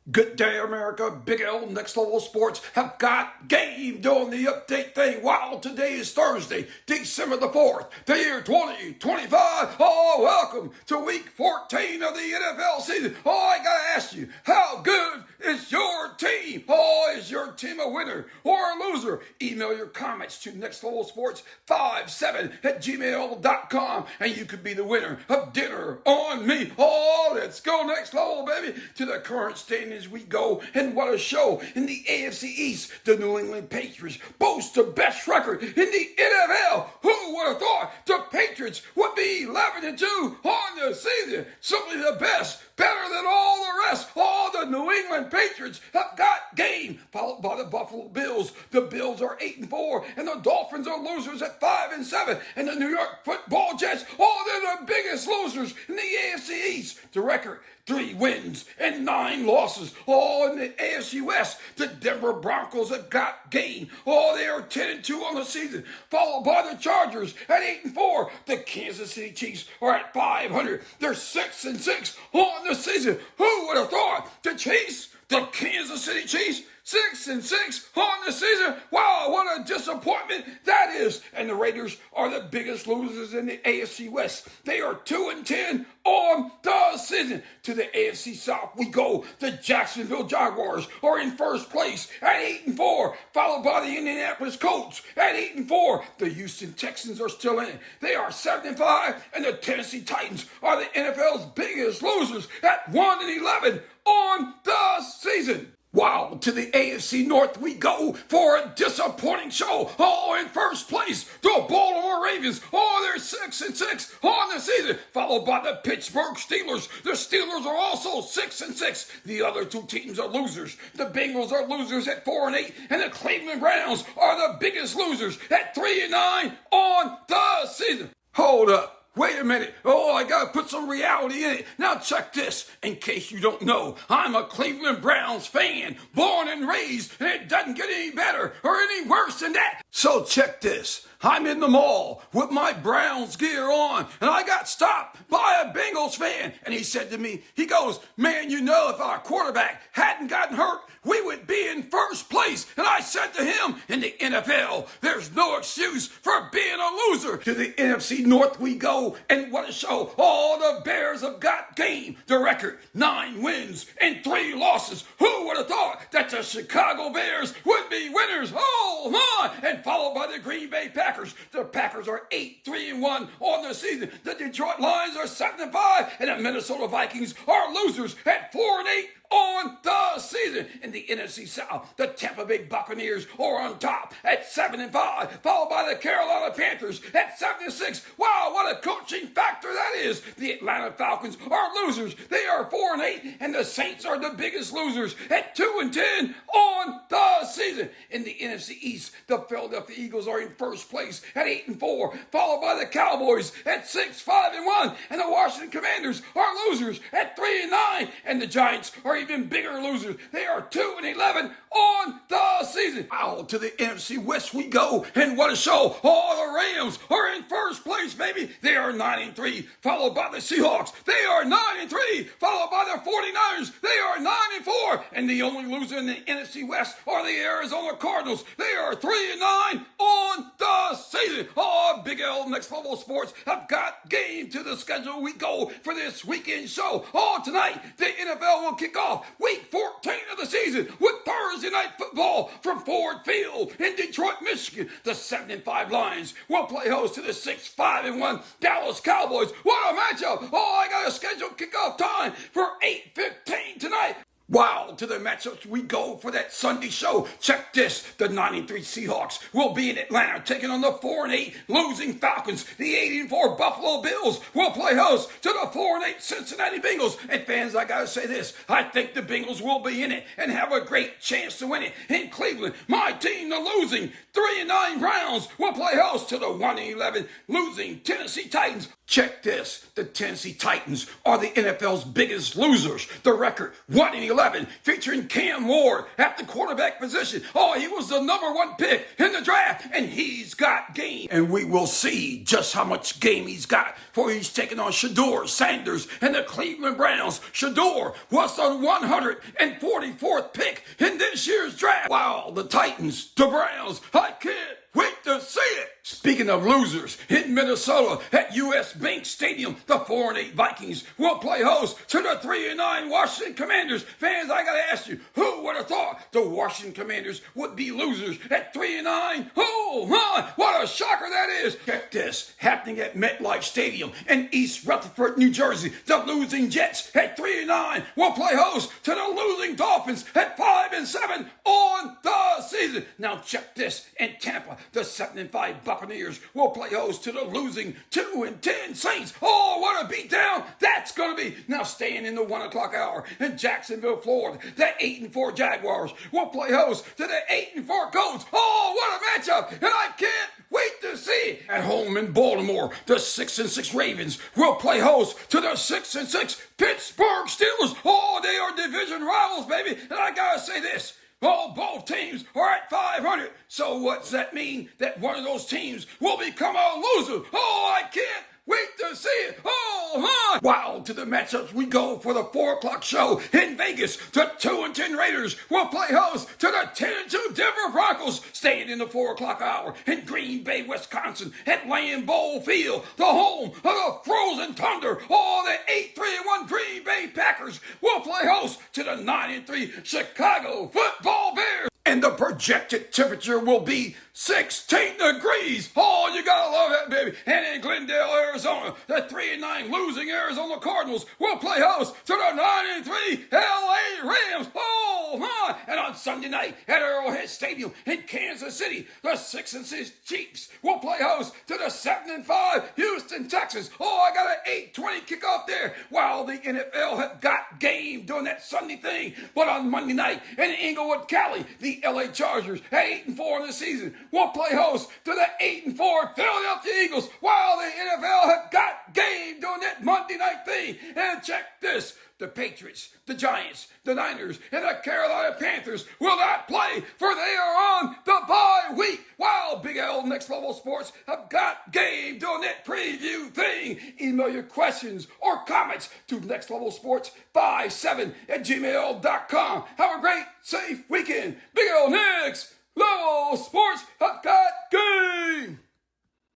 Good day, America. Big L, Next Level Sports have got game doing the update thing. Wow, today is Thursday, December the 4th, the year 2025. Oh, welcome to week 14 of the NFL season. Oh, I gotta ask you, how good is your team? Oh, is your team a winner or a loser? Email your comments to nextlevelsports57@gmail.com and you could be the winner of dinner on me. Oh, let's go next level, baby, to the current standings we go, and what a show. In the AFC East, the New England Patriots boast the best record in the NFL. Who would have thought the Patriots would be 11-2 on the season? Simply the best, better than all the rest. All the New England Patriots have got game, followed by the Buffalo Bills. The Bills are 8-4, and the Dolphins are losers at 5-7, and the New York Football Jets, they're the biggest losers in the AFC East. The record, 3 wins and 9 losses. All in the AFC West, the Denver Broncos have got game. They are 10-2 on the season, followed by the Chargers at 8-4. The Kansas City Chiefs are at 500. They're 6-6 on the season. Who would have thought the Chiefs, the Kansas City Chiefs, 6-6 on the season? Wow, what a disappointment that is. And the Raiders are the biggest losers in the AFC West. They are 2-10 on the season. To the AFC South we go. The Jacksonville Jaguars are in first place at 8-4, followed by the Indianapolis Colts at 8-4. The Houston Texans are still in it. They are 7-5, and the Tennessee Titans are the NFL's biggest losers at 1-11 on the season. Wow, to the AFC North we go for a disappointing show. In first place, the Baltimore Ravens. They're 6-6 on the season, followed by the Pittsburgh Steelers. The Steelers are also 6-6. The other 2 teams are losers. The Bengals are losers at 4-8, and the Cleveland Browns are the biggest losers at 3-9 on the season. Hold up. Wait a minute. I gotta put some reality in it. Now check this. In case you don't know, I'm a Cleveland Browns fan, born and raised, and it doesn't get any better or any worse than that. So check this. I'm in the mall with my Browns gear on, and I got stopped by a Bengals fan, and he said to me, he goes, "Man, if our quarterback hadn't gotten hurt, we would be in first place." And I said to him, in the NFL, there's no excuse for being a loser. To the NFC North we go, and what a show. All the Bears have got game. The record, 9 wins and 3 losses. Who would have thought that the Chicago Bears would be winners? Oh my! And followed by the Green Bay Packers. The Packers are 8-3-1 on the season. The Detroit Lions are 7-5, and the Minnesota Vikings are losers at 4-8 on the season. In the NFC South, the Tampa Bay Buccaneers are on top at 7-5, followed by the Carolina Panthers at 7-6. Wow, what a coaching factor that is. The Atlanta Falcons are losers. They are 4-8, and the Saints are the biggest losers at 2-10 on the season. In the NFC East, the Philadelphia Eagles are in first place at 8-4, followed by the Cowboys at 6-5-1, and the Washington Commanders are losers at 3-9, and the Giants are even bigger losers. They are 2-11 on the season. Out to the NFC West we go, and what a show. The Rams are in first place, baby. They are 9-3, followed by the Seahawks. They are 9-3, followed by the 49ers. They are 9-4, and the only loser in the NFC West are the Arizona Cardinals. They are 3-9 on the season. Big L, Next Level Sports have got game. To the schedule we go for this weekend show. Tonight the NFL will kick off week 14 of the season with Thursday night football from Ford Field in Detroit, Michigan. The 7-5 Lions will play host to the 6-5-1 Dallas Cowboys. What a matchup. I got a scheduled kickoff time for 8:15 tonight. Wow, to the matchups we go for that Sunday show. Check this. The 9-3 Seahawks will be in Atlanta taking on the 4-8 losing Falcons. The 8-4 Buffalo Bills will play host to the 4-8 Cincinnati Bengals. And fans, I gotta say this. I think the Bengals will be in it and have a great chance to win it. In Cleveland, my team, the losing 3-9 Browns, will play host to the 1-11 losing Tennessee Titans. Check this. The Tennessee Titans are the NFL's biggest losers. The record, 1-11 2011, featuring Cam Ward at the quarterback position. Oh, he was the #1 pick in the draft, and he's got game. And we will see just how much game he's got, for he's taking on Shedeur Sanders and the Cleveland Browns. Shedeur was the 144th pick in this year's draft. Wow, the Titans, the Browns, I can't wait to see it. Speaking of losers, in Minnesota at US Bank Stadium, the 4-8 Vikings will play host to the 3-9 Washington Commanders. Fans, I gotta ask you, who would have thought the Washington Commanders would be losers at 3-9? Oh, huh, what a shocker that is. Check this, happening at MetLife Stadium in East Rutherford, New Jersey. The losing Jets at 3-9 will play host to the losing Dolphins at 5-7 on the season. Now check this, in Tampa, the 7-5 Buccaneers will play host to the losing 2-10 Saints. Oh, what a beatdown that's going to be. Now staying in the 1 o'clock hour in Jacksonville, Florida, the 8-4 Jaguars will play host to the 8-4 Colts. Oh, what a matchup, and I can't wait to see. At home in Baltimore, the 6-6 Ravens will play host to the 6-6 Pittsburgh Steelers. Oh, they are division rivals, baby, and I gotta say this. Oh, both teams are at 500. So what's that mean? That one of those teams will become a loser. Oh, I can't wait to see it. Oh, huh. Wow, to the matchups we go for the 4 o'clock show in Vegas. The 2-10 Raiders will play host to the 10-2 Denver Broncos. Staying in the 4 o'clock hour in Green Bay, Wisconsin at Lambeau Field, the home of the Frozen Thunder. Oh, the 8-3-1 Green Bay Packers will play host to the 9-3 Chicago Football Bears. And the projected temperature will be 16 degrees. Oh, you gotta love that, baby. And in Glendale, Arizona, the 3-9 losing Arizona Cardinals will play host to the 9-3 LA Rams. Oh, huh. And on Sunday night at Arrowhead Stadium in Kansas City, the 6-6 Chiefs will play host to the 7-5 Houston Texans. Oh, I got an 8:20 kickoff there. While the NFL have got game doing that Sunday thing. But on Monday night in Inglewood, Cali, the LA Chargers at 8-4 in the season will play host to the 8-4 Philadelphia Eagles, while the NFL have got game doing that Monday night thing. And check this, the Patriots, the Giants, the Niners, and the Carolina Panthers will not play, for they are on the bye week, while Big L Next Level Sports have got game doing that preview thing. Email your questions or comments to nextlevel57@gmail.com. Have a great, safe weekend. Big L Next Level Sports have got game.